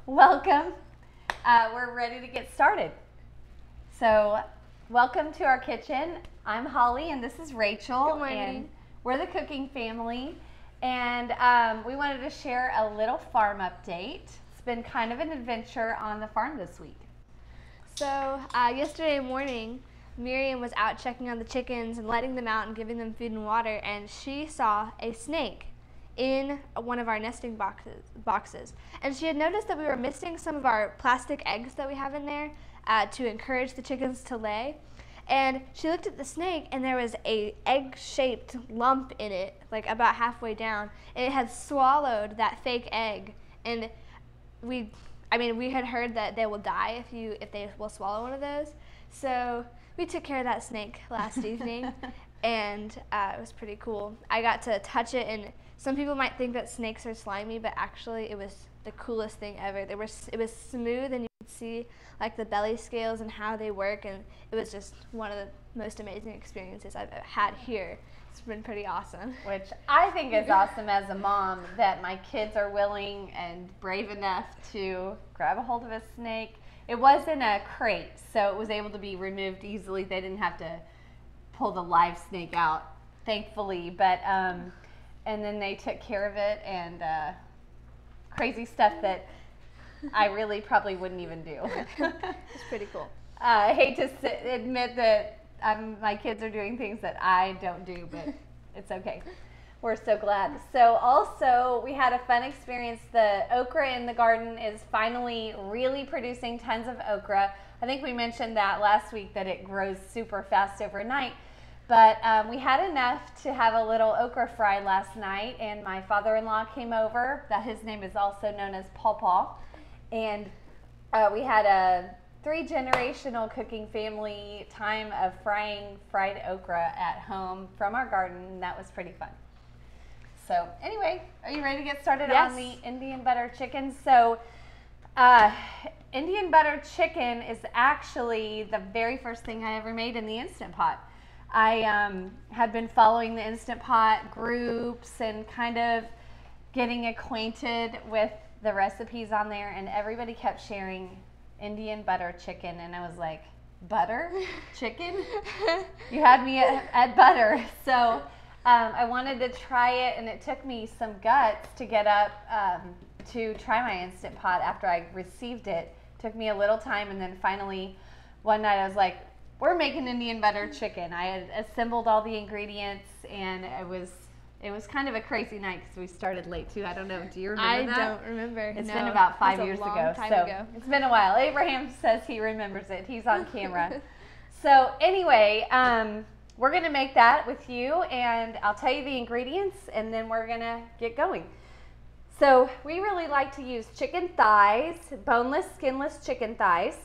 Welcome. We're ready to get started. So, welcome to our kitchen. I'm Holly and this is Rachel. Good morning. And we're the cooking family. And we wanted to share a little farm update. It's been kind of an adventure on the farm this week. So, yesterday morning, Miriam was out checking on the chickens and letting them out and giving them food and water, and she saw a snake in one of our nesting boxes. And she had noticed that we were missing some of our plastic eggs that we have in there to encourage the chickens to lay. And she looked at the snake, and there was a egg-shaped lump in it, like about halfway down, and it had swallowed that fake egg. And we had heard that they will die if they will swallow one of those. So we took care of that snake last evening, and it was pretty cool. I got to touch it, and some people might think that snakes are slimy, but actually it was the coolest thing ever. It was smooth, and you could see like the belly scales and how they work, and it was just one of the most amazing experiences I've had here. It's been pretty awesome. Which I think is awesome as a mom, that my kids are willing and brave enough to grab a hold of a snake. It was in a crate, so it was able to be removed easily. They didn't have to pull the live snake out, thankfully. But and then they took care of it, and crazy stuff that I really probably wouldn't even do. It's pretty cool. I hate to admit that my kids are doing things that I don't do, but it's okay. We're so glad. So also, we had a fun experience. The okra in the garden is finally really producing tons of okra. I think we mentioned that last week, that it grows super fast overnight. But we had enough to have a little okra fry last night, and my father-in-law came over. His name is also known as Paw Paw. And we had a 3-generational cooking family time of frying fried okra at home from our garden, and that was pretty fun. So anyway, are you ready to get started Yes. on the Indian butter chicken? So Indian butter chicken is actually the very first thing I ever made in the Instant Pot. I had been following the Instant Pot groups and kind of getting acquainted with the recipes on there, and everybody kept sharing Indian butter chicken, and I was like, butter chicken? You had me at butter. So I wanted to try it, and it took me some guts to get up to try my Instant Pot after I received it. It took me a little time, and then finally one night I was like, we're making Indian butter chicken. I had assembled all the ingredients, and it was kind of a crazy night because we started late too. I don't know. Do you remember that? I don't remember. It's no, been about 5 it was years a long ago. time So ago. it's been a while. Abraham says he remembers it. He's on camera. So anyway, we're going to make that with you, and I'll tell you the ingredients, and then we're going to get going. So we really like to use chicken thighs, boneless, skinless chicken thighs,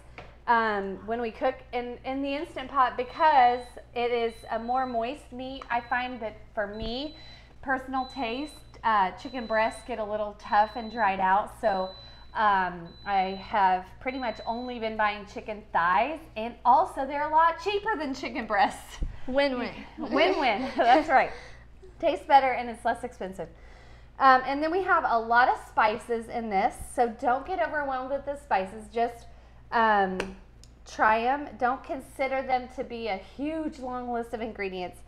when we cook in the Instant Pot, because it is a more moist meat. I find that for me, personal taste, chicken breasts get a little tough and dried out. So I have pretty much only been buying chicken thighs, and also they're a lot cheaper than chicken breasts. Win-win. Win-win. That's right. Tastes better, and it's less expensive. And then we have a lot of spices in this, so don't get overwhelmed with the spices. Just try them. Don't consider them to be a huge long list of ingredients.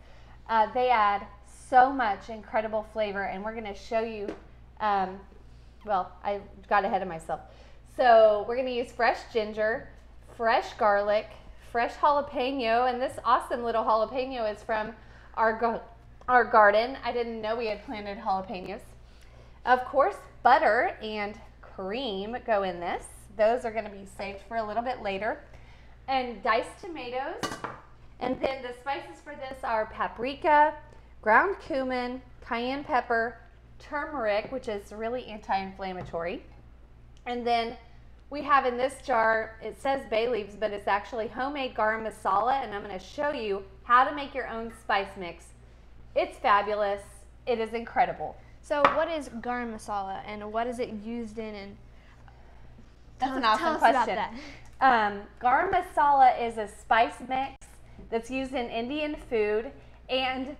They add so much incredible flavor, and we're going to show you. Well, I got ahead of myself. So we're going to use fresh ginger, fresh garlic, fresh jalapeno, and this awesome little jalapeno is from our garden. I didn't know we had planted jalapenos. Of course, butter and cream go in this. Those are going to be saved for a little bit later. And diced tomatoes. And then the spices for this are paprika, ground cumin, cayenne pepper, turmeric, which is really anti-inflammatory. And then we have in this jar, it says bay leaves, but it's actually homemade garam masala, and I'm going to show you how to make your own spice mix. It's fabulous. It is incredible. So what is garam masala, and what is it used in? And That's an tell awesome us about question. that. Garam masala is a spice mix that's used in Indian food, and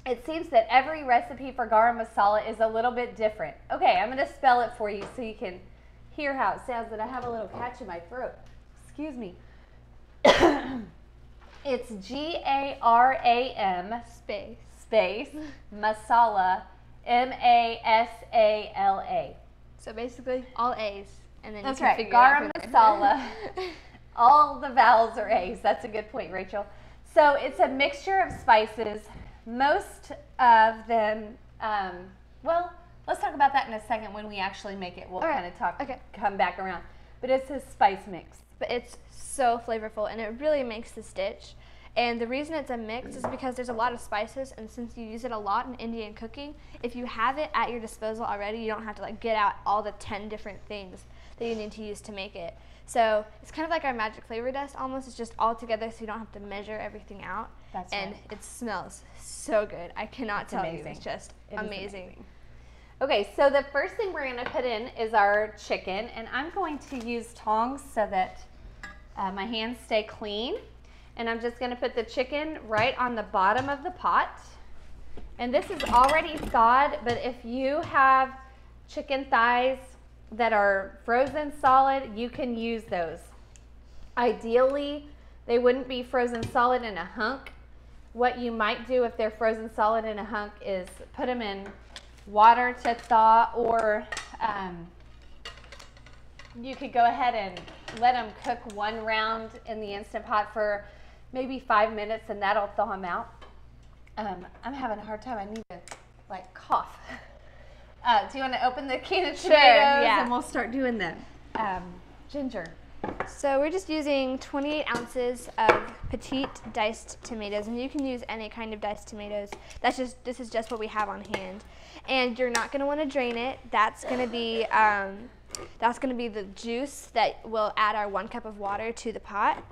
it seems that every recipe for garam masala is a little bit different. Okay, I'm going to spell it for you so you can hear how it sounds, but I have a little catch in my throat. Excuse me. It's Garam space masala, Masala. So basically, all A's, and then That's you can right. figure it out Garam from there. Masala. All the vowels are A's. That's a good point, Rachel. So it's a mixture of spices. Most of them, well, let's talk about that in a second when we actually make it. We'll kind of come back around. But it's a spice mix. But it's so flavorful, and it really makes the stitch. And the reason it's a mix is because there's a lot of spices, and since you use it a lot in Indian cooking, if you have it at your disposal already, you don't have to like get out all the 10 different things that you need to use to make it. So it's kind of like our magic flavor dust almost. It's just all together, so you don't have to measure everything out. That's and right. It smells so good. I cannot tell you. It's just amazing. Okay, so the first thing we're going to put in is our chicken, and I'm going to use tongs so that my hands stay clean. And I'm just going to put the chicken right on the bottom of the pot. And this is already thawed, but if you have chicken thighs that are frozen solid, you can use those. Ideally, they wouldn't be frozen solid in a hunk. What you might do if they're frozen solid in a hunk is put them in water to thaw, or you could go ahead and let them cook one round in the Instant Pot for maybe 5 minutes, and that'll thaw them out. I'm having a hard time. I need to like cough. Do you want to open the can of tomatoes? Yeah. And we'll start doing the ginger. So we're just using 28 ounces of petite diced tomatoes, and you can use any kind of diced tomatoes. This is just what we have on hand. And you're not going to want to drain it. That's going to be the juice that will add our 1 cup of water to the pot.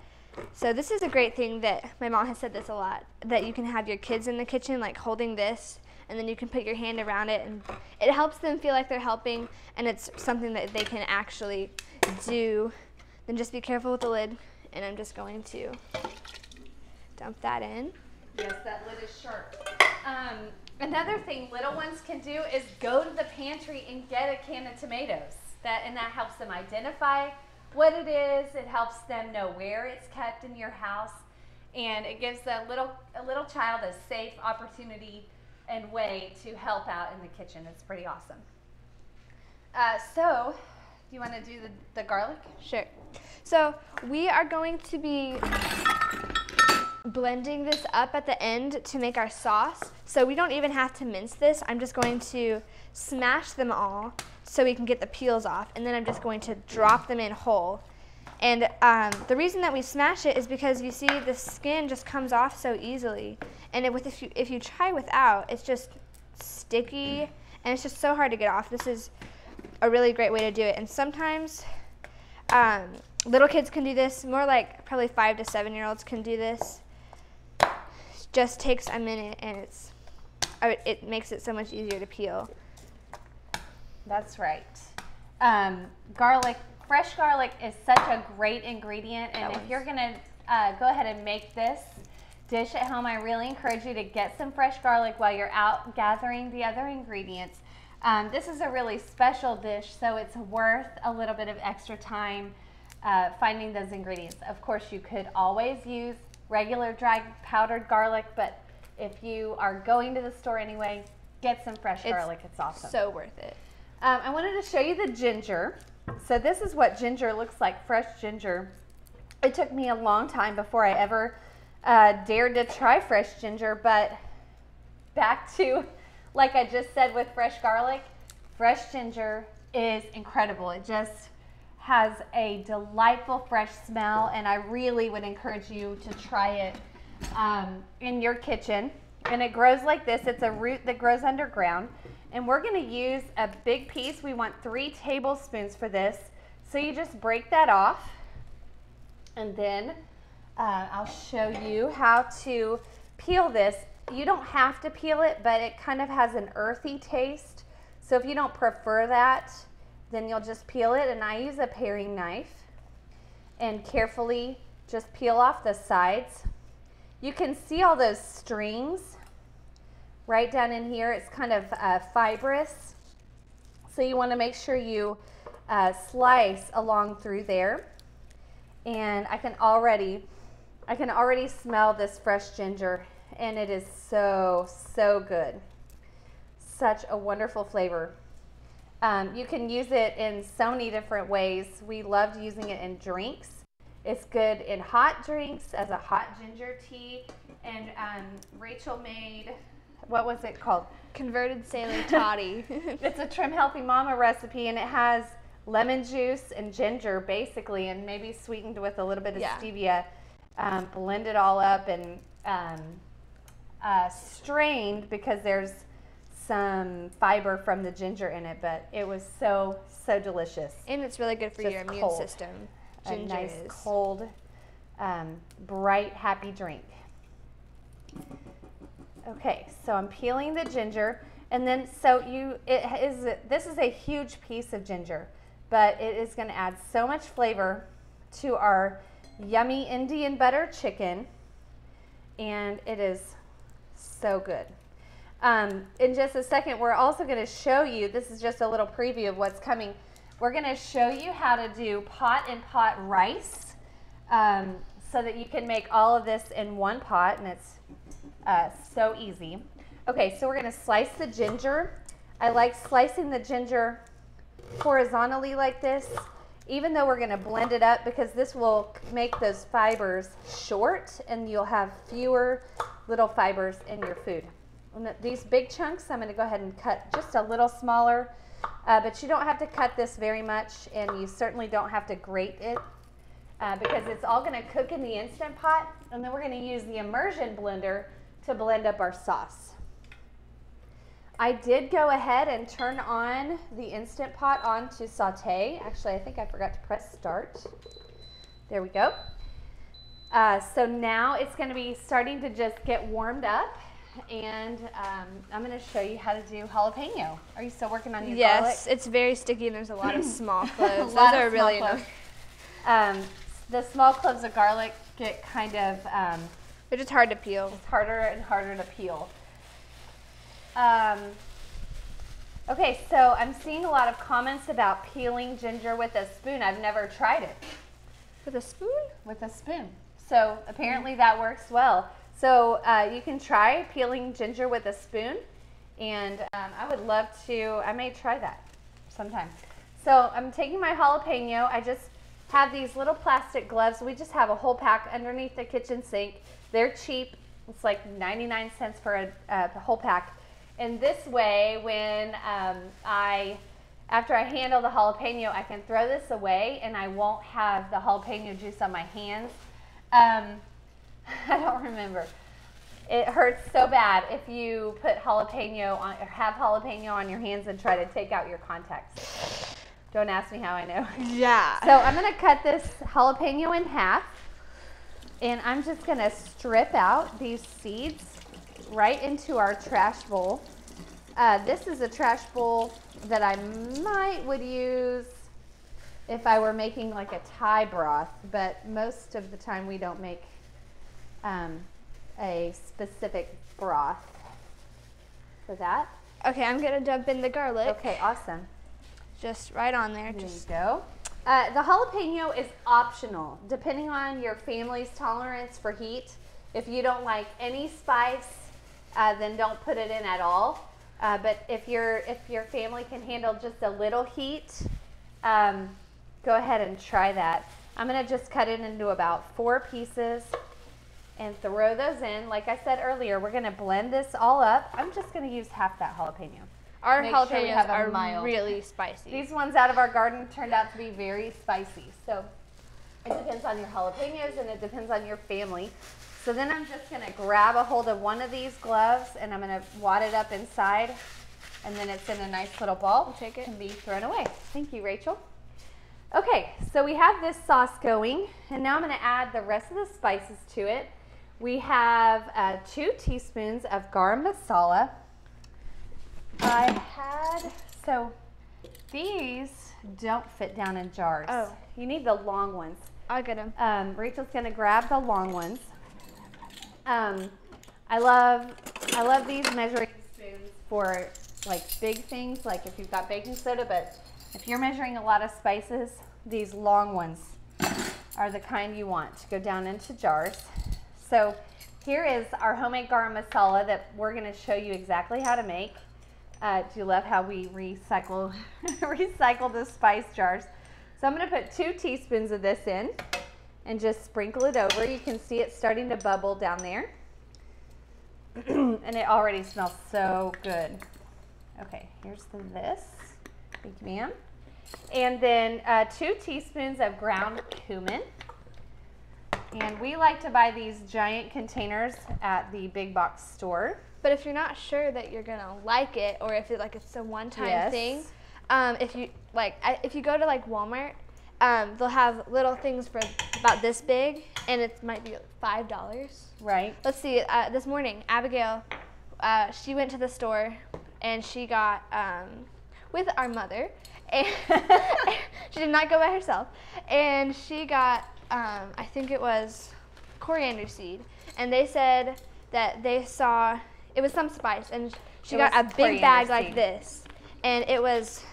So this is a great thing that my mom has said this a lot, that you can have your kids in the kitchen like holding this, and then you can put your hand around it, and it helps them feel like they're helping, and it's something that they can actually do. Then just be careful with the lid, and I'm just going to dump that in. Yes, that lid is sharp. Another thing little ones can do is go to the pantry and get a can of tomatoes. And that helps them identify what it is. It helps them know where it's kept in your house, and it gives a little child a safe opportunity and way to help out in the kitchen. It's pretty awesome. So, do you want to do the garlic? Sure. So we are going to be blending this up at the end to make our sauce. So we don't even have to mince this. I'm just going to smash them all so we can get the peels off, and then I'm just going to drop them in whole. And the reason that we smash it is because you see the skin just comes off so easily. And if you try without, it's just sticky, and it's just so hard to get off. This is a really great way to do it. And sometimes little kids can do this, more like probably 5 to 7-year-olds can do this. It just takes a minute, and it makes it so much easier to peel. That's right. Fresh garlic is such a great ingredient, and if you're going to go ahead and make this dish at home, I really encourage you to get some fresh garlic while you're out gathering the other ingredients. This is a really special dish, so it's worth a little bit of extra time finding those ingredients. Of course, you could always use regular dried powdered garlic, but if you are going to the store anyway, get some fresh garlic. It's awesome. So worth it. I wanted to show you the ginger. So this is what ginger looks like, fresh ginger. It took me a long time before I ever dared to try fresh ginger, but back to, like I just said with fresh garlic, fresh ginger is incredible. It just has a delightful fresh smell, and I really would encourage you to try it in your kitchen. And it grows like this. It's a root that grows underground. And we're going to use a big piece. We want 3 tablespoons for this. So you just break that off. And then I'll show you how to peel this. You don't have to peel it, but it kind of has an earthy taste. So if you don't prefer that, then you'll just peel it. And I use a paring knife and carefully just peel off the sides. You can see all those strings right down in here. It's kind of fibrous. So you want to make sure you slice along through there. And I can already smell this fresh ginger, and it is so, so good. Such a wonderful flavor. You can use it in so many different ways. We loved using it in drinks. It's good in hot drinks as a hot ginger tea. And Rachel made, what was it called? Converted sailor toddy. It's a Trim Healthy Mama recipe, and it has lemon juice and ginger basically, and maybe sweetened with a little bit of stevia. Blend it all up and strained because there's some fiber from the ginger in it, but it was so, so delicious. And it's really good for your immune system. Ginger a nice, is. cold, bright, happy drink. Okay, so I'm peeling the ginger, and then this is a huge piece of ginger, but it is going to add so much flavor to our yummy Indian butter chicken, and it is so good. In just a second, we're also going to show you, this is just a little preview of what's coming. We're going to show you how to do pot and pot rice so that you can make all of this in one pot, and it's so easy. Okay, so we're going to slice the ginger. I like slicing the ginger horizontally like this, even though we're going to blend it up, because this will make those fibers short and you'll have fewer little fibers in your food. And these big chunks, I'm going to go ahead and cut just a little smaller, but you don't have to cut this very much, and you certainly don't have to grate it because it's all going to cook in the Instant Pot, and then we're going to use the immersion blender to blend up our sauce. I did go ahead and turn on the Instant Pot on to saute. Actually, I think I forgot to press start. There we go. So now it's going to be starting to just get warmed up, and I'm going to show you how to do jalapeno. Are you still working on your garlic? Yes, it's very sticky, and there's a lot of small cloves. Those are really annoying. The small cloves of garlic get kind of they're just hard to peel. It's harder and harder to peel. Okay, so I'm seeing a lot of comments about peeling ginger with a spoon. I've never tried it. With a spoon? With a spoon. So apparently that works well. So you can try peeling ginger with a spoon, and I would love to, I may try that sometime. So I'm taking my jalapeno. I just have these little plastic gloves. We just have a whole pack underneath the kitchen sink. They're cheap. It's like 99 cents for a whole pack. And this way, when after I handle the jalapeno, I can throw this away and I won't have the jalapeno juice on my hands. I don't remember. It hurts so bad if you put jalapeno on, or have jalapeno on your hands and try to take out your contacts. Don't ask me how I know. Yeah. So I'm going to cut this jalapeno in half, and I'm just going to strip out these seeds right into our trash bowl. This is a trash bowl that I would use if I were making like a Thai broth, but most of the time we don't make a specific broth for that. Okay, I'm gonna dump in the garlic. Okay, awesome. Just right on there. There you go. The jalapeno is optional, depending on your family's tolerance for heat. If you don't like any spice, then don't put it in at all. But if your family can handle just a little heat, go ahead and try that. I'm going to just cut it into about 4 pieces and throw those in. Like I said earlier, we're going to blend this all up. I'm just going to use half that jalapeno. Our Make sure jalapenos are really spicy. These ones out of our garden turned out to be very spicy. So it depends on your jalapenos and it depends on your family. So then I'm just going to grab a hold of one of these gloves and I'm going to wad it up inside, and then it's in a nice little ball. We'll take it and be thrown away. Thank you, Rachel. Okay, so we have this sauce going, and now I'm going to add the rest of the spices to it. We have 2 teaspoons of Garam Masala. So these don't fit down in jars. Oh. You need the long ones. I'll get them. Rachel's going to grab the long ones. I love these measuring spoons for like big things, like if you've got baking soda, but If you're measuring a lot of spices, these long ones are the kind you want to go down into jars. So here is our homemade garam masala that we're going to show you exactly how to make. Do you love how we recycle the spice jars? So I'm going to put 2 teaspoons of this in and just sprinkle it over. You can see it starting to bubble down there. And it already smells so good. Okay, here's this. Thank you, ma'am. And then 2 teaspoons of ground cumin. And we like to buy these giant containers at the big box store. But if you're not sure that you're gonna like it, or if it's a one-time thing, if you go to like Walmart, they'll have little things for about this big, and it might be $5. Right. Let's see. This morning, Abigail, she went to the store, and she got with our mother, and she did not go by herself, and she got I think it was coriander seed, and they said that they saw it was some spice, and she got a big bag like this, and it was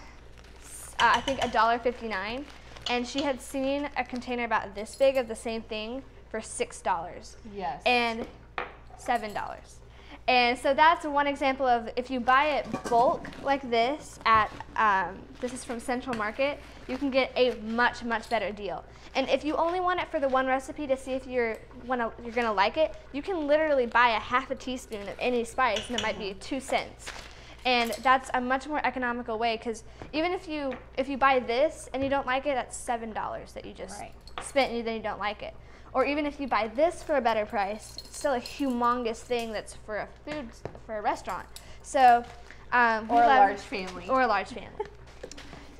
I think $1.59, and she had seen a container about this big of the same thing for $6. Yes. And $7. And so that's one example of if you buy it bulk like this at, this is from Central Market, you can get a much, much better deal. And if you only want it for the one recipe to see if you're gonna like it, you can literally buy a half a teaspoon of any spice and it might be 2 cents. And that's a much more economical way, because even if you buy this and you don't like it, that's $7 that you just spent and then you don't like it. Or even if you buy this for a better price, it's still a humongous thing that's for a restaurant. So, or a large family. Or a large family.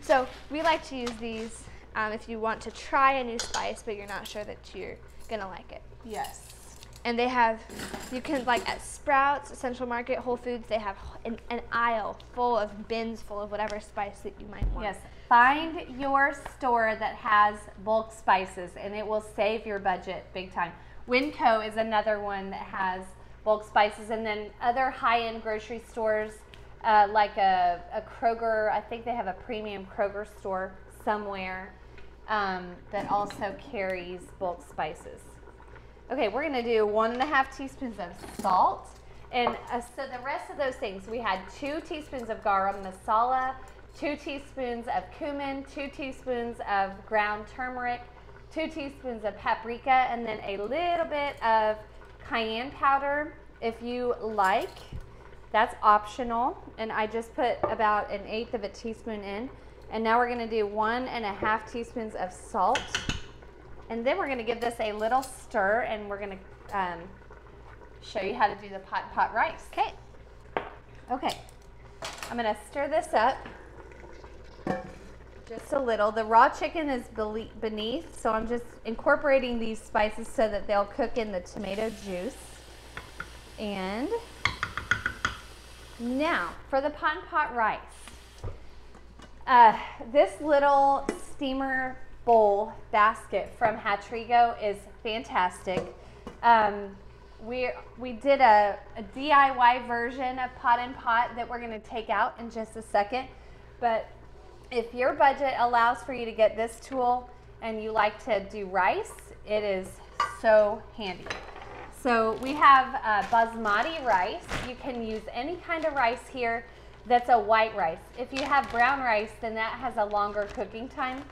So we like to use these if you want to try a new spice, but you're not sure that you're gonna like it. Yes. And they have, you can, like at Sprouts, Central Market, Whole Foods, they have an aisle full of bins full of whatever spice that you might want. Yes. Find your store that has bulk spices, and it will save your budget big time. Winco is another one that has bulk spices, and then other high-end grocery stores like a Kroger. I think they have a premium Kroger store somewhere that also carries bulk spices. Okay, we're going to do 1.5 teaspoons of salt. And so the rest of those things, we had 2 teaspoons of garam masala, 2 teaspoons of cumin, 2 teaspoons of ground turmeric, 2 teaspoons of paprika, and then a little bit of cayenne powder if you like. That's optional. And I just put about 1/8 of a teaspoon in. And now we're going to do 1.5 teaspoons of salt. And then we're going to give this a little stir, and we're going to show you how to do the pot rice. Okay. Okay. I'm going to stir this up just a little. The raw chicken is beneath, so I'm just incorporating these spices so that they'll cook in the tomato juice. And now for the pot rice. This little steamer bowl basket from Hatrigo is fantastic. We did a DIY version of Pot and Pot that we're going to take out in just a second. But if your budget allows for you to get this tool and you like to do rice, it is so handy. So we have basmati rice. You can use any kind of rice here that's a white rice. If you have brown rice, then that has a longer cooking time.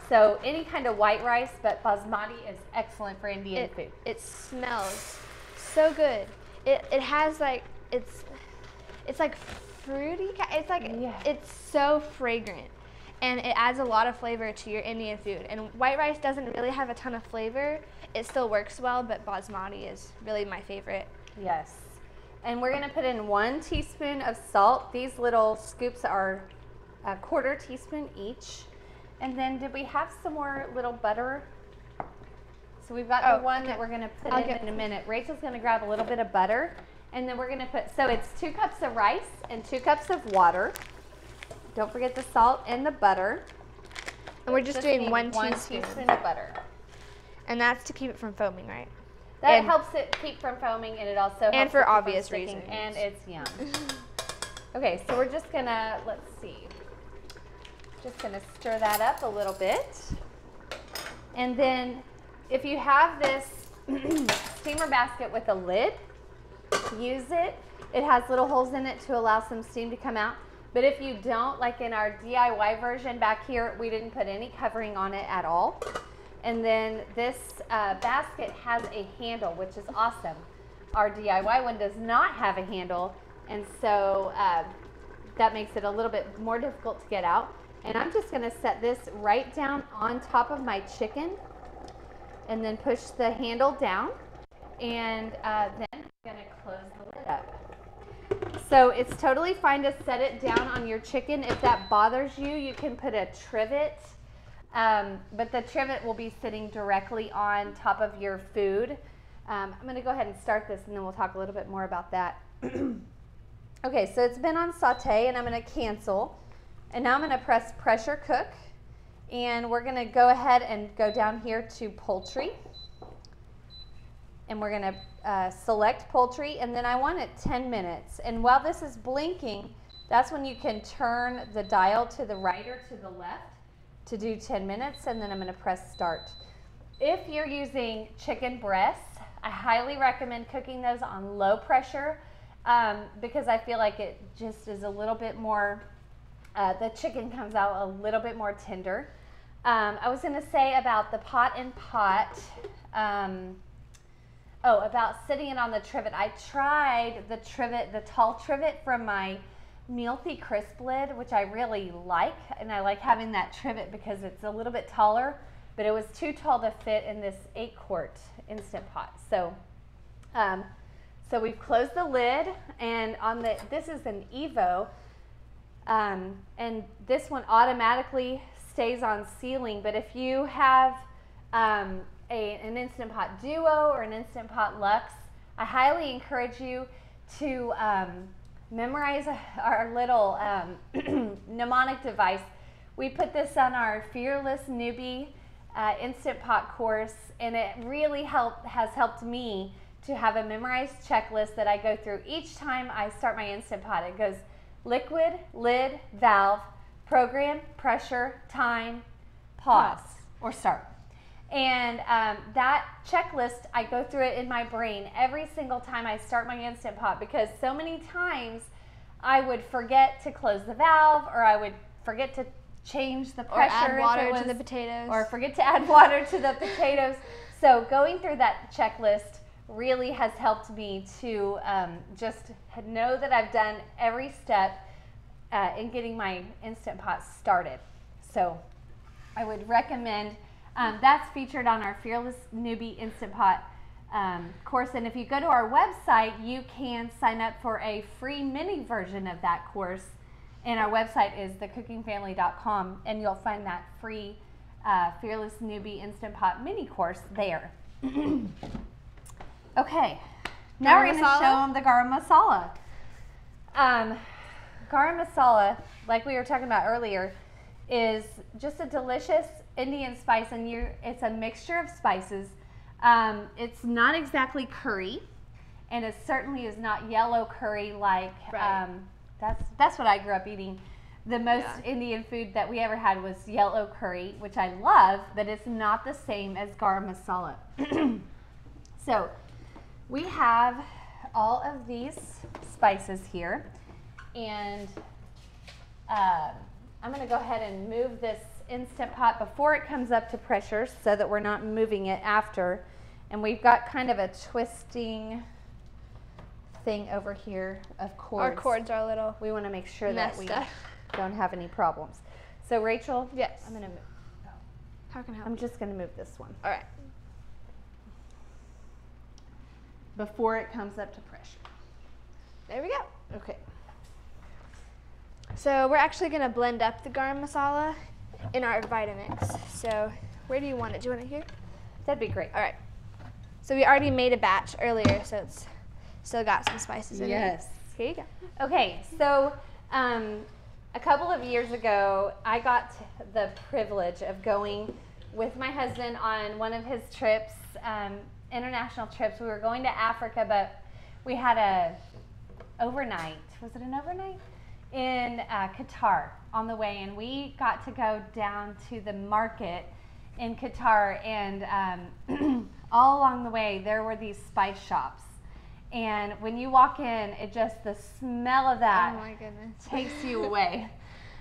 So any kind of white rice, but basmati is excellent for Indian food. It smells so good. It has like, it's like fruity. It's like, it's so fragrant. And it adds a lot of flavor to your Indian food. And white rice doesn't really have a ton of flavor. It still works well, but basmati is really my favorite. Yes. And we're gonna put in 1 teaspoon of salt. These little scoops are 1/4 teaspoon each. And then did we have some more little butter? So we've got the one that we're gonna put in a minute. Rachel's gonna grab a little bit of butter, and then we're gonna put, so it's 2 cups of rice and 2 cups of water. Don't forget the salt and the butter. And we're just doing 1 teaspoon of butter. And that's to keep it from foaming, right? That helps it keep from foaming, and it also helps for it obvious from sticking, reasons. and it's yum. Okay, so we're just gonna, let's see. Just going to stir that up a little bit. And then if you have this steamer basket with a lid, use it. It has little holes in it to allow some steam to come out. But if you don't, like in our DIY version back here, we didn't put any covering on it at all. And then this basket has a handle, which is awesome. Our DIY one does not have a handle, and so that makes it a little bit more difficult to get out. And I'm just gonna set this right down on top of my chicken and then push the handle down, and then I'm gonna close the lid up. So it's totally fine to set it down on your chicken. If that bothers you, you can put a trivet, but the trivet will be sitting directly on top of your food. I'm gonna go ahead and start this, and then we'll talk a little bit more about that. Okay, so it's been on saute, and I'm gonna cancel. And now I'm gonna press pressure cook, and we're gonna go ahead and go down here to poultry. And we're gonna select poultry, and then I want it 10 minutes. And while this is blinking, that's when you can turn the dial to the right or to the left to do 10 minutes, and then I'm gonna press start. If you're using chicken breasts, I highly recommend cooking those on low pressure because I feel like it just is a little bit more, the chicken comes out a little bit more tender. I was gonna say about the pot and pot, about sitting it on the trivet. I tried the trivet, the tall trivet from my Mealthy Crisp lid, which I really like, and I like having that trivet because it's a little bit taller, but it was too tall to fit in this 8-quart Instant Pot. So, so we've closed the lid, and on the, this is an Evo, and this one automatically stays on sealing, but if you have an Instant Pot Duo or an Instant Pot Luxe, I highly encourage you to memorize our little mnemonic device. We put this on our Fearless Newbie Instant Pot course, and it really has helped me to have a memorized checklist that I go through each time I start my Instant Pot. It goes liquid, lid, valve, program, pressure, time, pause, or start. And that checklist, I go through it in my brain every single time I start my Instant Pot, because so many times I would forget to close the valve, or I would forget to change the pressure, or add water to the potatoes, or forget to add water to the potatoes. So going through that checklist really has helped me to just know that I've done every step in getting my Instant Pot started. So I would recommend, that's featured on our Fearless Newbie Instant Pot course. And if you go to our website, you can sign up for a free mini version of that course. And our website is thecookingfamily.com, and you'll find that free Fearless Newbie Instant Pot mini course there. Okay, now we're going to show them the Garam Masala. Garam Masala, like we were talking about earlier, is just a delicious Indian spice, and it's a mixture of spices. It's not exactly curry, and it certainly is not yellow curry like, right. That's what I grew up eating. The most Indian food that we ever had was yellow curry, which I love, but it's not the same as Garam Masala. So we have all of these spices here, and I'm going to go ahead and move this Instant Pot before it comes up to pressure so that we're not moving it after. And we've got kind of a twisting thing over here of cords. Our cords are a little We want to make sure that we up. don't have any problems. So Rachel, yes, I'm going to move. How can I help? I'm just going to move this one. All right. Before it comes up to pressure. There we go. Okay. So we're actually going to blend up the Garam Masala in our Vitamix. So where do you want it? Do you want it here? That'd be great. All right. So we already made a batch earlier, so it's still got some spices in it. Yes. Here you go. Okay, so a couple of years ago, I got the privilege of going with my husband on one of his trips, international trips. We were going to Africa, but we had a overnight. Was it an overnight? in Qatar on the way, and we got to go down to the market in Qatar, and all along the way there were these spice shops, and when you walk in, it just, the smell of that, oh my goodness, takes you away.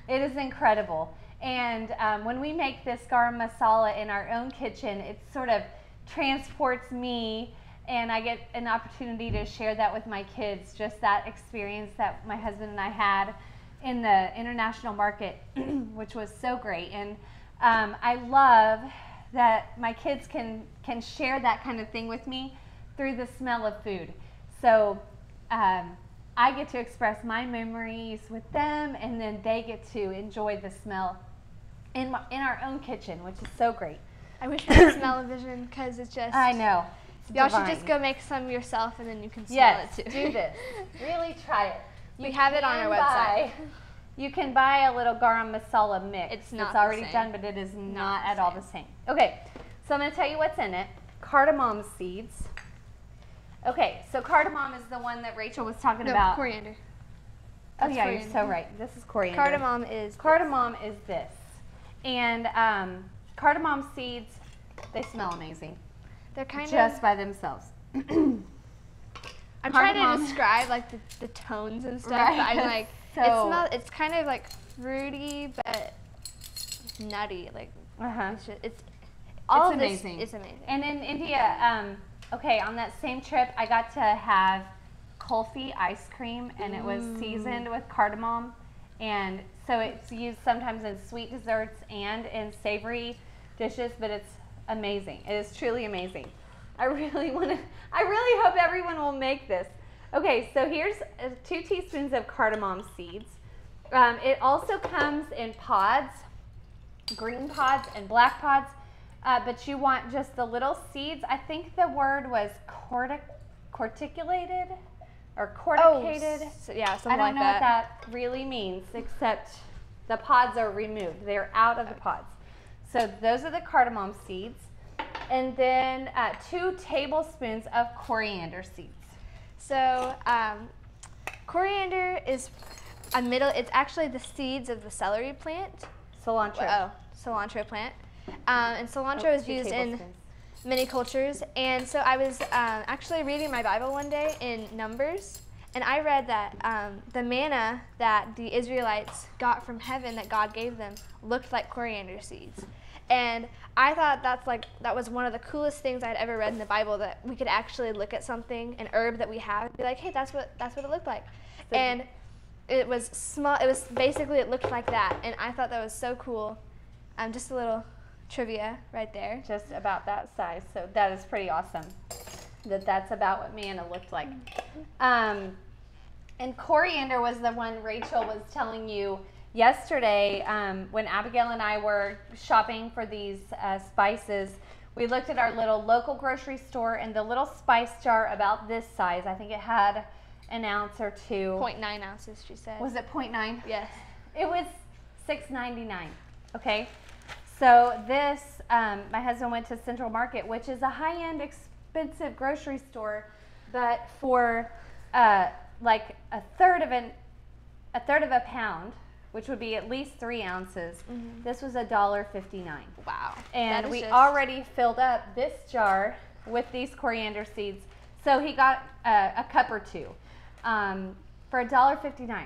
It is incredible. And when we make this garam masala in our own kitchen, it sort of transports me, and I get an opportunity to share that with my kids, just that experience that my husband and I had in the international market, which was so great. And I love that my kids can share that kind of thing with me through the smell of food. So I get to express my memories with them, and then they get to enjoy the smell in our own kitchen, which is so great. I wish I could smell a vision, because it's just, I know. y'all should just go make some yourself, and then you can smell Yes, it too. do this. Really try it. We have it on our website. You can buy a little garam masala mix. It's not It's already the same. done, but it is not the at all same. the same. Okay, so I'm going to tell you what's in it. Cardamom seeds. Okay, so cardamom is the one that Rachel was talking about. Coriander. Oh That's yeah, you're coriander. so right. This is coriander. Cardamom is Cardamom is this. And cardamom seeds, they smell amazing. They're kind Just of. by themselves. I'm trying to cardamom. describe like the tones and stuff. Right. But I'm like, So- it's kind of like fruity, but nutty. Like Uh-huh. it's all It's of this amazing. is amazing. And in India, okay, on that same trip, I got to have kulfi ice cream, and it was seasoned with cardamom. And so it's used sometimes in sweet desserts and in savory dishes, but it's amazing. It is truly amazing. I really hope everyone will make this. Okay, so here's 2 teaspoons of cardamom seeds. It also comes in pods, green pods and black pods, but you want just the little seeds. I think the word was corticulated or corticated. Yeah, something I don't like know that. what that really means, except the pods are removed. They're out of the pods. So those are the cardamom seeds. And then 2 tablespoons of coriander seeds. So coriander is it's actually the seeds of the celery plant. Cilantro. Cilantro plant. And cilantro is 2 used in tablespoons. many cultures. And so I was actually reading my Bible one day in Numbers, and I read that the manna that the Israelites got from heaven that God gave them looked like coriander seeds. And I thought that was one of the coolest things I'd ever read in the Bible, that we could actually look at something, an herb that we have, and be like, hey, that's what it looked like. So and it was small. It was basically, it looked like that, and I thought that was so cool. Just a little trivia right there. Just about that size. So that is pretty awesome. That's about what manna looked like. And coriander was the one Rachel was telling you yesterday, when Abigail and I were shopping for these spices. We looked at our little local grocery store, and the little spice jar about this size, I think it had an ounce or 2. 0.9 ounces, she said. Was it 0.9? Yes. It was $6.99. Okay, so this, my husband went to Central Market, which is a high-end, expensive grocery store, but for like a third of a pound, which would be at least 3 ounces. This was $1.59. Wow. And we already filled up this jar with these coriander seeds. So he got a cup or 2 for $1.59.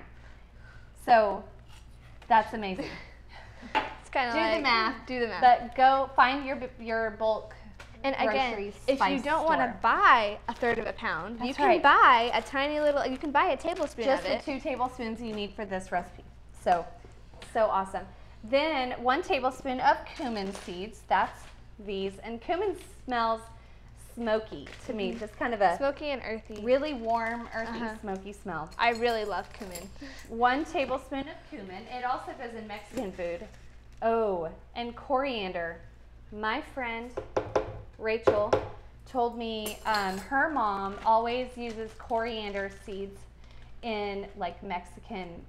So that's amazing. It's kind of Do like, the math. Do the math. But go find your bulk And again, grocery if you spice don't want to store. buy a third of a pound, you That's can right. buy a tiny little, you can buy a tablespoon Just of it. the 2 tablespoons you need for this recipe. So awesome. Then 1 tablespoon of cumin seeds. That's these. And cumin smells smoky to me. Just kind of a Smoky and earthy. really warm, earthy, smoky smell. I really love cumin. 1 tablespoon of cumin. It also goes in Mexican food. Oh, and coriander. My friend Rachel told me her mom always uses coriander seeds in like Mexican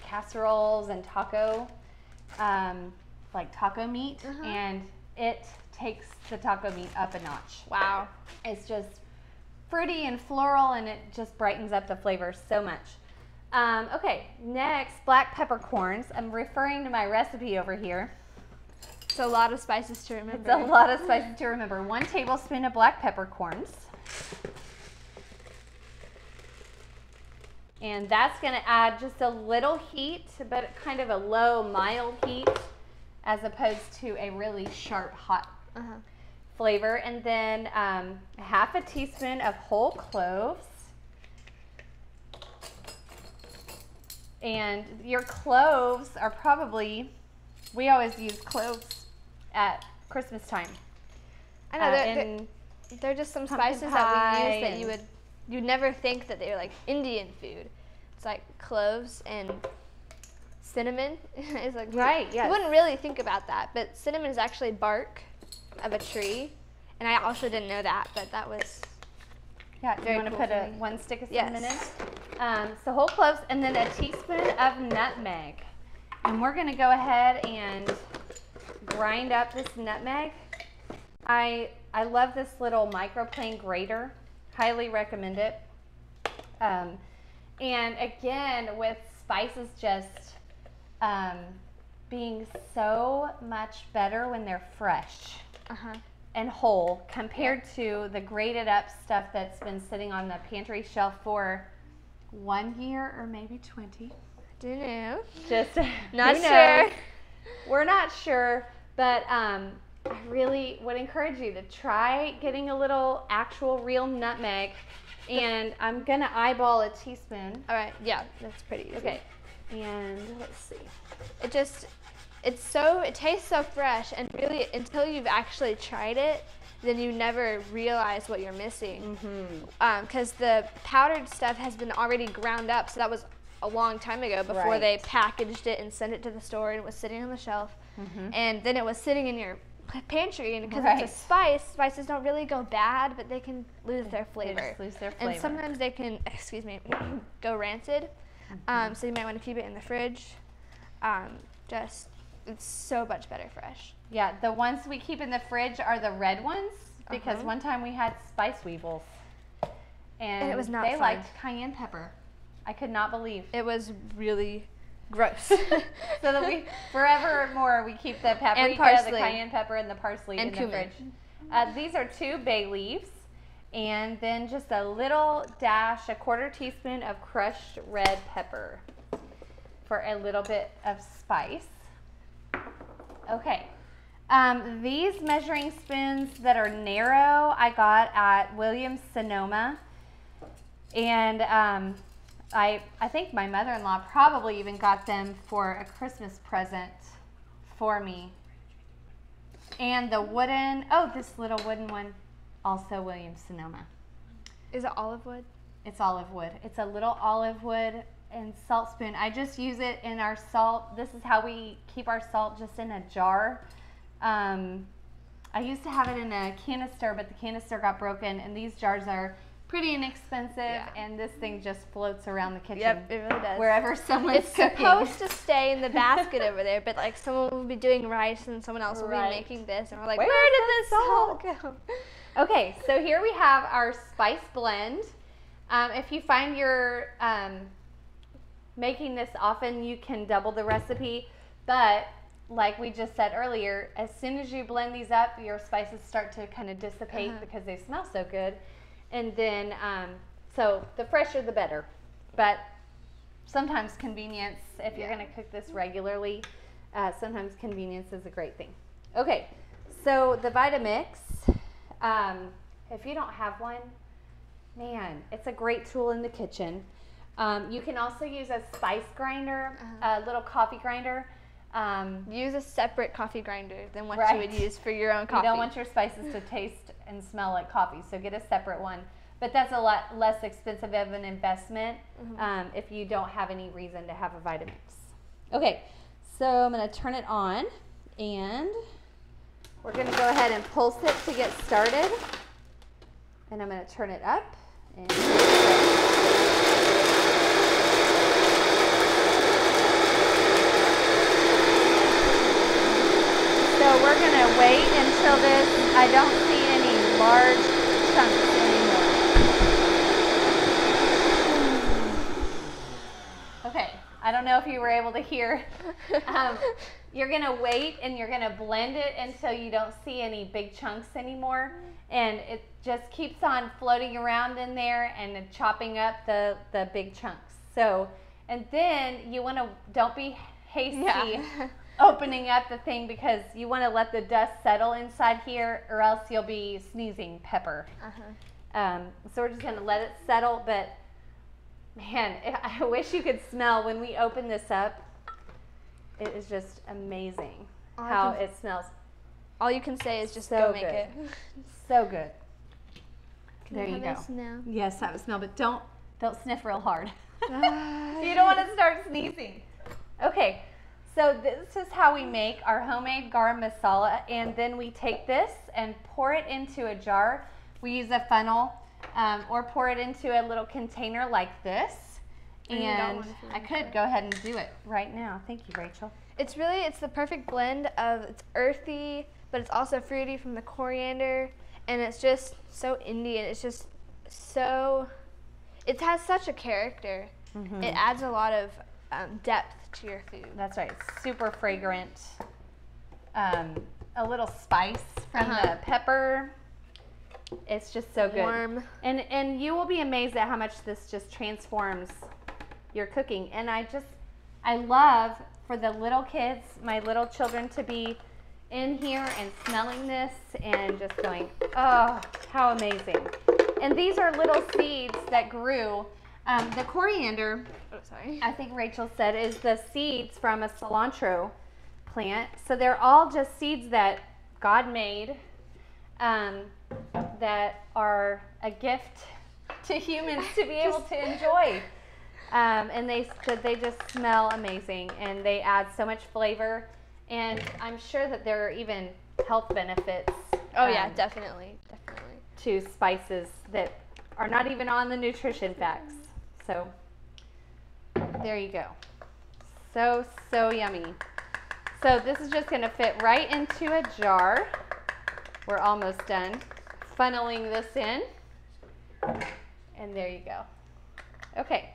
casseroles and like taco meat, and it takes the taco meat up a notch. Wow. It's just fruity and floral, and it just brightens up the flavor so much. Okay, next, black peppercorns. I'm referring to my recipe over here. It's a lot of spices to remember. It's a lot of spices to remember. 1 tablespoon of black peppercorns. And that's going to add just a little heat, but kind of a low, mild heat, as opposed to a really sharp, hot flavor. And then 1/2 teaspoon of whole cloves. And your cloves are probably, we always use cloves at Christmas time. I know, they're just some spices that we use that you'd never think that they're like Indian food. It's like cloves and cinnamon. It's like, right, yes. You wouldn't really think about that, but cinnamon is actually bark of a tree. And I also didn't know that, but that was you want to put 1 stick of cinnamon in? So whole cloves, and then a teaspoon of nutmeg. And we're going to go ahead and grind up this nutmeg. I love this little microplane grater. Highly recommend it. And again, with spices just being so much better when they're fresh and whole compared to the grated up stuff that's been sitting on the pantry shelf for 1 year or maybe 20. Don't know. Just not sure. We're not sure, but I really would encourage you to try getting a little actual real nutmeg. And I'm gonna eyeball a teaspoon. All right, yeah, that's pretty easy. Okay, and let's see. It tastes so fresh, and really until you've actually tried it, then you never realize what you're missing. Because the powdered stuff has been already ground up, so that was a long time ago before they packaged it and sent it to the store, and it was sitting on the shelf. And then it was sitting in your pantry, and because it's a spice, spices don't really go bad, but they can lose their flavor. They just lose their flavor. And sometimes they can, go rancid. So you might want to keep it in the fridge. It's so much better fresh. Yeah, the ones we keep in the fridge are the red ones, because one time we had spice weevils, and it was not fun. Liked cayenne pepper. I could not believe. It was really gross. So that we forevermore we keep the paprika, the cayenne pepper, and the parsley in the fridge. These are 2 bay leaves, and then just a little dash, a 1/4 teaspoon of crushed red pepper for a little bit of spice. Okay. These measuring spoons that are narrow I got at Williams-Sonoma, and I think my mother-in-law probably even got them for a Christmas present for me. And the wooden, this little wooden one, also Williams-Sonoma. Is it olive wood? It's olive wood. It's a little olive wood and salt spoon. I just use it in our salt. This is how we keep our salt, just in a jar. I used to have it in a canister, but the canister got broken, and these jars are pretty inexpensive, and this thing just floats around the kitchen. Yep, it really does. Wherever someone's cooking. It's supposed to stay in the basket over there, but like someone will be doing rice and someone else will be making this, and we're like, where did this salt go? Okay, so here we have our spice blend. If you find you're making this often, you can double the recipe, but like we just said earlier, as soon as you blend these up, your spices start to kind of dissipate because they smell so good. And then, so the fresher the better. But sometimes convenience, if you're going to cook this regularly, sometimes convenience is a great thing. Okay, so the Vitamix, if you don't have one, man, it's a great tool in the kitchen. You can also use a spice grinder, a little coffee grinder. Use a separate coffee grinder than what you would use for your own coffee. You don't want your spices to taste and smell like coffee, so get a separate one. But that's a lot less expensive of an investment if you don't have any reason to have a Vitamix. Okay, so I'm going to turn it on, and we're going to go ahead and pulse it to get started. And I'm going to turn it up. And so we're going to wait until this, I don't see any large chunks anymore. don't know if you were able to hear. You're going to wait and you're going to blend it until you don't see any big chunks anymore. And it just keeps on floating around in there and chopping up the big chunks. So, and then you want to, don't be hasty opening up the thing, because you want to let the dust settle inside here, or else you'll be sneezing pepper. So we're just going to let it settle. But man, I wish you could smell when we open this up. It is just amazing how it smells. All you can say is just So go make good. it. So good. Can There I you have go. this now? Yes, have a smell, but don't sniff real hard. You don't want to start sneezing. Okay, so this is how we make our homemade garam masala, and then we take this and pour it into a jar. We use a funnel, or pour it into a little container like this. And I could go ahead and do it right now. Thank you, Rachel. It's the perfect blend of, it's earthy, but it's also fruity from the coriander, and it's just so Indian. It's just so, it has such a character. It adds a lot of depth to your food. That's right. It's super fragrant. A little spice from the pepper. It's just so good. Warm. And you will be amazed at how much this just transforms your cooking. And I love for the little kids, my little children, to be in here and smelling this and just going, oh, how amazing. And these are little seeds that grew. The coriander, I think Rachel said, is the seeds from a cilantro plant. So they're all just seeds that God made, that are a gift to humans to be able to enjoy. And they just smell amazing, and they add so much flavor. And I'm sure that there are even health benefits. Oh yeah, definitely. To spices that are not even on the nutrition facts. So there you go. So yummy. So this is just going to fit right into a jar. We're almost done funneling this in. And there you go. Okay.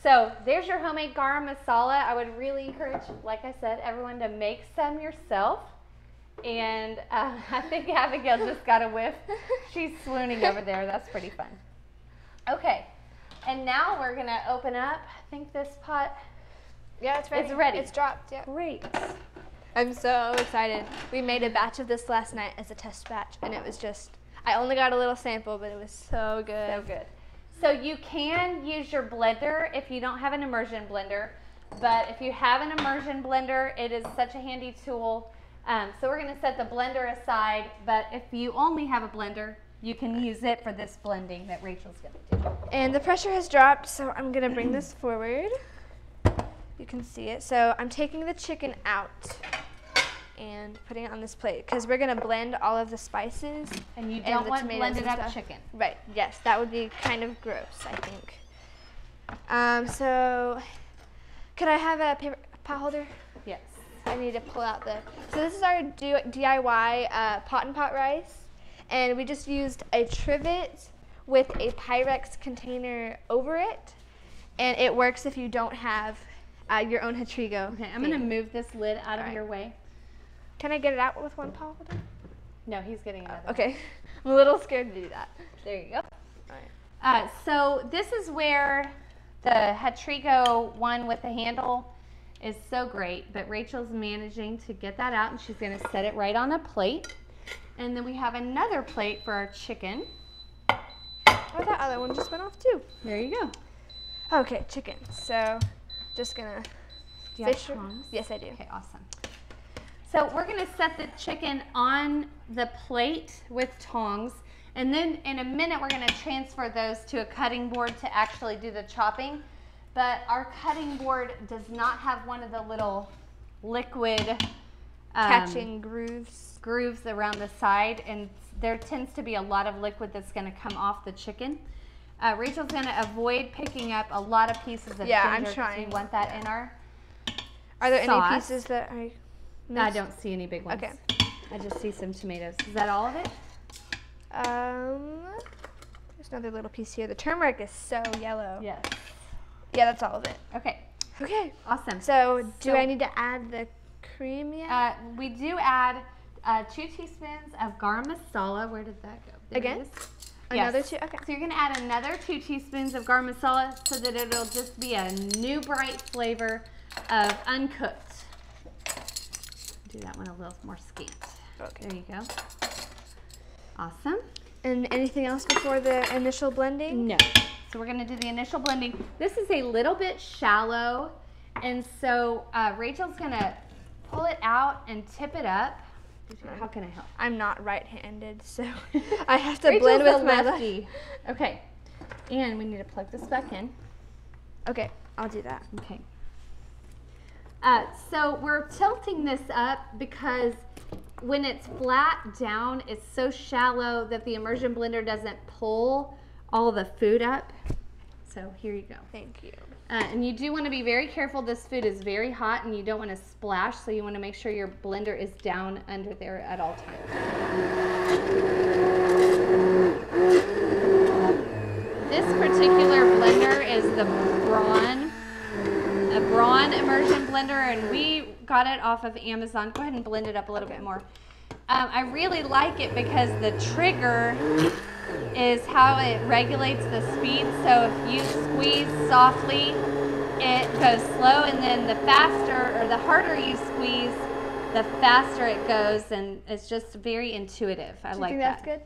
So there's your homemade garam masala. I would really encourage, like I said, everyone to make some yourself. And I think Abigail just got a whiff. She's swooning over there. That's pretty fun. Okay. And now we're going to open up. I think this pot it's ready. is ready. It's dropped, yeah. Great. I'm so excited. We made a batch of this last night as a test batch, and it was just, I only got a little sample, but it was so good. So good. So you can use your blender if you don't have an immersion blender, but if you have an immersion blender, it is such a handy tool. So we're going to set the blender aside, but if you only have a blender, you can use it for this blending that Rachel's going to do. And the pressure has dropped, so I'm going to bring this forward. You can see it. So I'm taking the chicken out and putting it on this plate, because we're going to blend all of the spices. And you don't want blended up chicken. Right, yes, that would be kind of gross, I think. So could I have a paper pot holder? Yes. I need to pull out so this is our DIY pot and pot rice, and we just used a trivet with a Pyrex container over it, and it works if you don't have your own Hatrigo. Okay, I'm going to move this lid out of your way. Can I get it out with one pot holder? No, he's getting another. Okay. I'm a little scared to do that. There you go. All right. So this is where the Hatrigo one with the handle is so great, but Rachel's managing to get that out, and she's going to set it right on a plate. And then we have another plate for our chicken. Oh, that other one just went off too. There you go. Okay, chicken. So just gonna Do you have tongs? Yes, I do. Okay, awesome. So we're going to set the chicken on the plate with tongs, and then in a minute we're going to transfer those to a cutting board to actually do the chopping. But our cutting board does not have one of the little liquid Catching grooves around the side, and there tends to be a lot of liquid that's going to come off the chicken. Rachel's going to avoid picking up a lot of pieces of ginger. I'm trying. We want that in our Are there sauce. any pieces that I missed? I don't see any big ones. Okay. I just see some tomatoes. Is that all of it? There's another little piece here. The turmeric is so yellow. Yes. Yeah, that's all of it. Okay. Okay. Awesome. So do I need to add the cream yet? We do add 2 teaspoons of Garam Masala. Where did that go? There Again? it is. Another Yes. 2? Okay. So you're going to add another 2 teaspoons of Garam Masala so that it'll just be a new bright flavor of uncooked. Do that one a little more scant. Okay. There you go. Awesome. And anything else before the initial blending? No. So we're going to do the initial blending. This is a little bit shallow, and so Rachel's going to pull it out and tip it up. How can I help? I'm not right-handed, so I have to Rachel's blend with a my lefty. Okay. And we need to plug this back in. Okay, I'll do that. Okay. So we're tilting this up because when it's flat down, it's so shallow that the immersion blender doesn't pull all the food up. So here you go. Thank you. And you do want to be very careful. This food is very hot and you don't want to splash, so you want to make sure your blender is down under there at all times. This particular blender is a Braun immersion blender, and we got it off of Amazon. Go ahead and blend it up a little bit more. I really like it because the trigger is how it regulates the speed. So if you squeeze softly, it goes slow, and then the faster or the harder you squeeze, the faster it goes, and it's just very intuitive. I like that. Do you think that's good?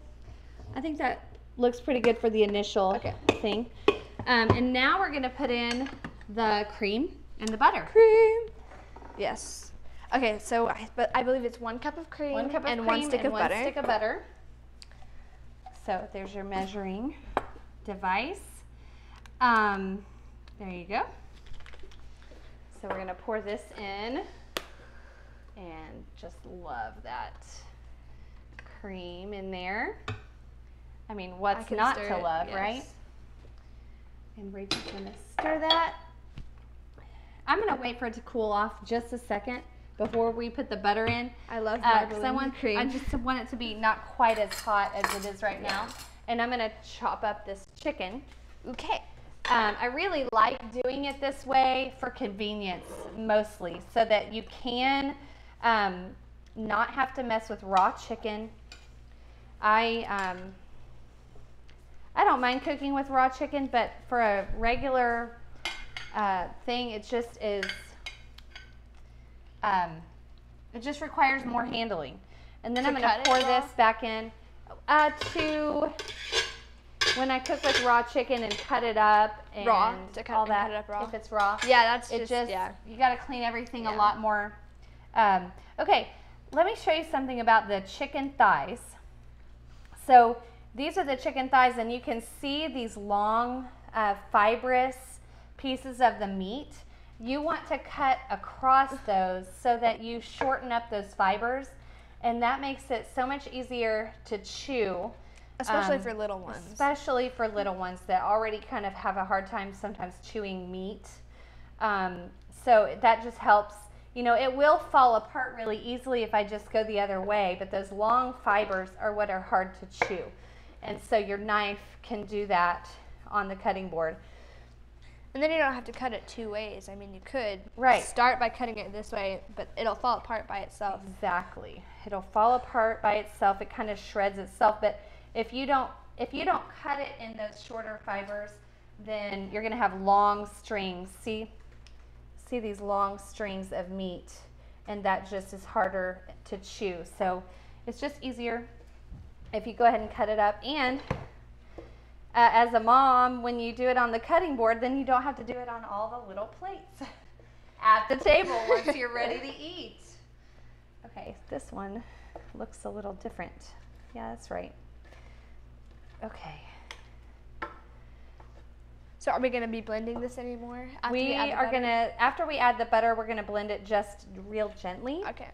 I think that looks pretty good for the initial thing. And now we're going to put in the cream and the butter. Cream. Yes. Okay, so I believe it's 1 cup of cream, 1 cup of and cream 1 stick and of butter. 1 stick of butter. So there's your measuring device. There you go. So we're going to pour this in, and just love that cream in there. I mean, what's not to love, right? And Rachel's going to stir that. I'm going to wait for it to cool off just a second before we put the butter in. I love marbling cream. I just want it to be not quite as hot as it is right now. And I'm going to chop up this chicken. Okay. I really like doing it this way for convenience mostly, so that you can not have to mess with raw chicken. I don't mind cooking with raw chicken, but for a regular thing, it just is, it just requires more handling. And then I'm going to pour this back in when I cook with raw chicken and cut it up and raw, all that. cut it up raw. If it's raw, yeah, that's you got to clean everything a lot more. Okay, let me show you something about the chicken thighs. So these are the chicken thighs, and you can see these long fibrous pieces of the meat. You want to cut across those so that you shorten up those fibers, and that makes it so much easier to chew. Especially for little ones. Especially for little ones that already kind of have a hard time sometimes chewing meat. So that just helps. You know, it will fall apart really easily if I just go the other way, but those long fibers are what are hard to chew. And so your knife can do that on the cutting board. And then you don't have to cut it 2 ways. I mean, you could start by cutting it this way, but it'll fall apart by itself. Exactly. It'll fall apart by itself. It kind of shreds itself, but if you don't cut it in those shorter fibers, then you're going to have long strings. See these long strings of meat, and that just is harder to chew. So it's just easier if you go ahead and cut it up. And as a mom, when you do it on the cutting board, then you don't have to do it on all the little plates at the table once you're ready to eat. Okay, this one looks a little different. Yeah, that's right. Okay. So are we going to be blending this anymore? We are going to, after we add the butter, we're going to blend it just real gently. Okay.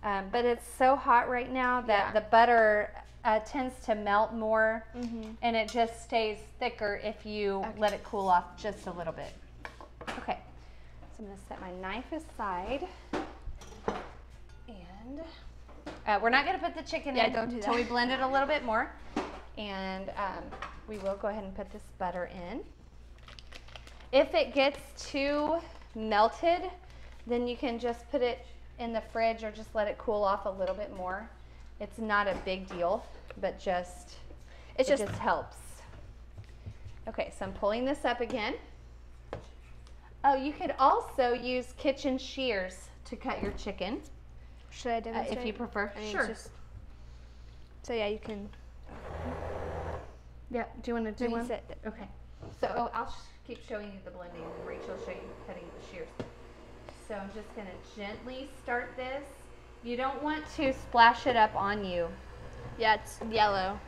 But it's so hot right now that the butter tends to melt more, and it just stays thicker if you let it cool off just a little bit. Okay. So I'm going to set my knife aside. And we're not going to put the chicken in until we blend it a little bit more. And we will go ahead and put this butter in. If it gets too melted, then you can just put it in the fridge or just let it cool off a little bit more. It's not a big deal, but it just helps. Okay, so I'm pulling this up again. Oh, you could also use kitchen shears to cut your chicken. Should I demonstrate? If you prefer. I mean, sure. So yeah, you can. Yeah, do you want to do one? Sit. Okay. So I'll just keep showing you the blending and Rachel will show you cutting the shears. So I'm just going to gently start this. You don't want to splash it up on you. Yeah, it's yellow.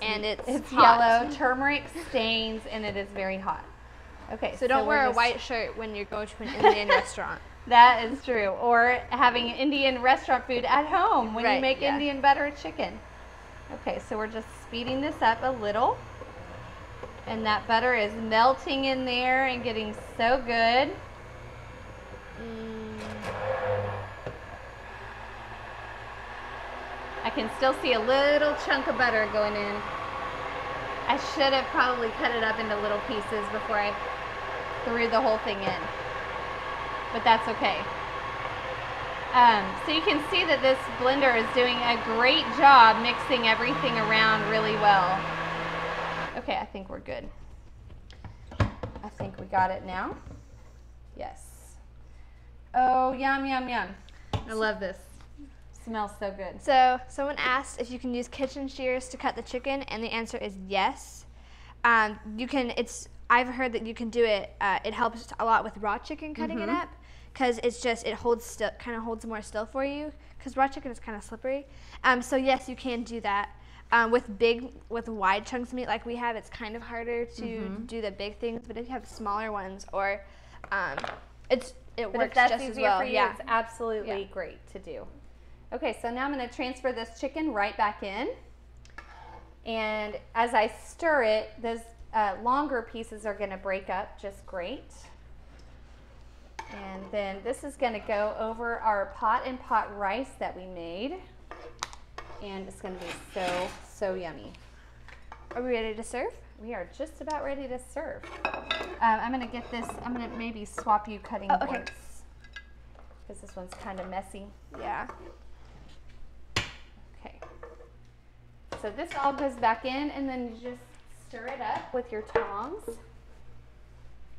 It's hot. Yellow, turmeric stains, and it is very hot. Okay, so don't wear a white shirt when you're going to an Indian restaurant. That is true. Or having Indian restaurant food at home when you make yeah. Indian butter chicken. Okay, so we're just speeding this up a little. And that butter is melting in there and getting so good. I can still see a little chunk of butter going in. I should have probably cut it up into little pieces before I threw the whole thing in. But that's okay. So you can see that this blender is doing a great job mixing everything around really well. Okay, I think we're good. I think we got it now. Yes. Oh, yum, yum, yum. I love this. Smells so good. So someone asked if you can use kitchen shears to cut the chicken, and the answer is yes. You can. I've heard that you can do it. It helps a lot with raw chicken cutting it up, because it holds still, kind of holds more still for you. Because raw chicken is kind of slippery. So yes, you can do that. With wide chunks of meat like we have, it's kind of harder to do the big things. But if you have smaller ones, or it works just as well. For you, it's absolutely great to do. Okay, so now I'm going to transfer this chicken right back in. And as I stir it, those longer pieces are going to break up just great. And then this is going to go over our pot and pot rice that we made. And it's going to be so, so yummy. Are we ready to serve? We are just about ready to serve. I'm going to get this, I'm going to maybe swap you cutting boards. Because this one's kind of messy. Yeah. Okay. So this all goes back in, and then you just stir it up with your tongs.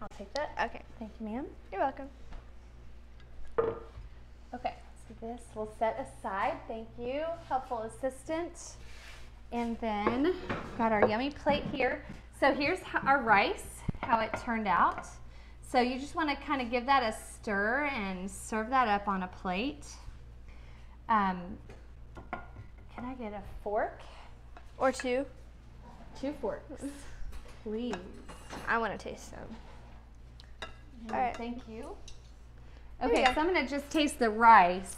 I'll take that. Okay. Thank you, ma'am. You're welcome. Okay, so this we'll set aside. Thank you, helpful assistant. And then got our yummy plate here. So here's our rice, how it turned out. So you just want to kind of give that a stir and serve that up on a plate. Can I get a fork? Or two. 2 forks, please. I want to taste them. And all right. Thank you. Okay, so I'm going to just taste the rice.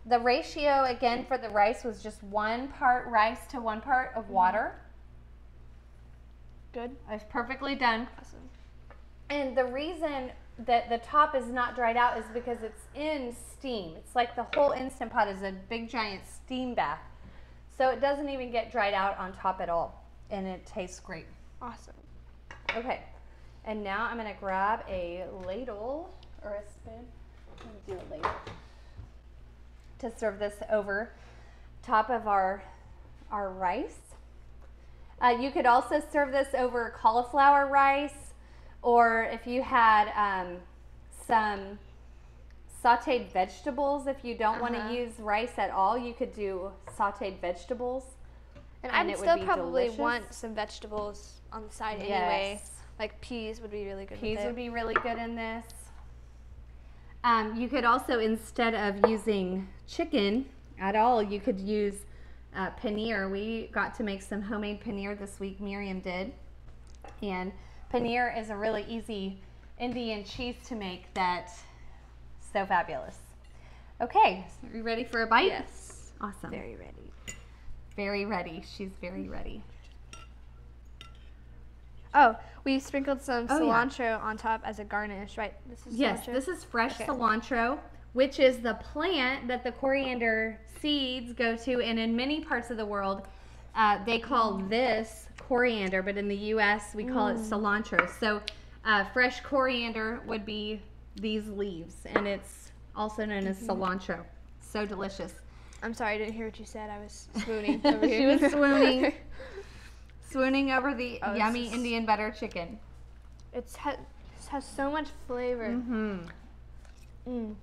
The ratio, again, for the rice was just 1 part rice to 1 part of water. Good. It's perfectly done. Awesome. And the reason that the top is not dried out is because it's in steam. It's like the whole Instant Pot is a big giant steam bath. So it doesn't even get dried out on top at all. And it tastes great. Awesome. Okay. And now I'm going to grab a ladle or a spoon. I'm going to do a ladle to serve this over top of our rice. You could also serve this over cauliflower rice, or if you had some sauteed vegetables. If you don't want to use rice at all, you could do sauteed vegetables. And I'd still probably want some vegetables on the side anyway. Like peas would be really good. Peas would be really good in this. You could also, instead of using chicken at all, you could use paneer. We got to make some homemade paneer this week. Miriam did. And paneer is a really easy Indian cheese to make that's so fabulous. Okay, so are you ready for a bite? Yes. Awesome. Very ready. Very ready. She's very ready. Oh, we sprinkled some cilantro on top as a garnish, right? This is yes, cilantro? This is fresh cilantro, which is the plant that the coriander seeds go to, and in many parts of the world, they call this coriander, but in the U.S. we call it cilantro. So Fresh coriander would be these leaves, and it's also known as cilantro. So delicious. I'm sorry, I didn't hear what you said. I was swooning over She here. was swooning. Swooning over the Oh, yummy Indian butter chicken. It has so much flavor. Mm-hmm. Mm.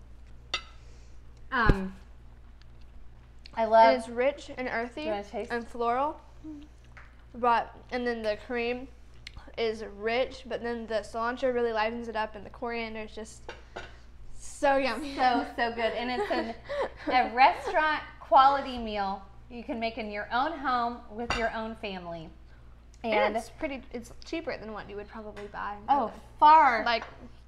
I love. And it's rich and earthy Do you wanna taste? and floral. And then the cream is rich, but then the cilantro really livens it up, and the coriander is just so yummy. So good. And it's a restaurant quality meal you can make in your own home with your own family. And it's cheaper than what you would probably buy. Oh, far. Like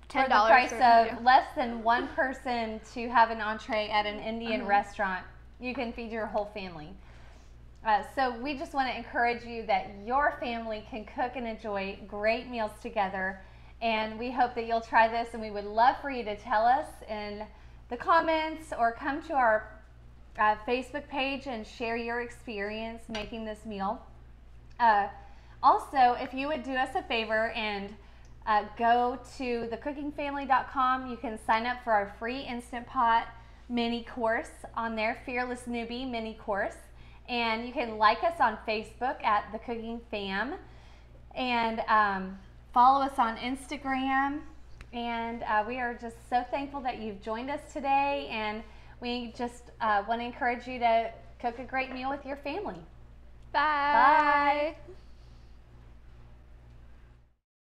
for $10 the price yeah. of less than one person to have an entree at an Indian restaurant, you can feed your whole family. So we just want to encourage you that your family can cook and enjoy great meals together. And we hope that you'll try this, and we would love for you to tell us in the comments or come to our Facebook page and share your experience making this meal. Also, if you would do us a favor and go to thecookingfamily.com, you can sign up for our free Instant Pot mini course on their Fearless Newbie mini course. And you can like us on Facebook at The Cooking Fam, and follow us on Instagram. And we are just so thankful that you've joined us today, and we just want to encourage you to cook a great meal with your family. Bye. Bye.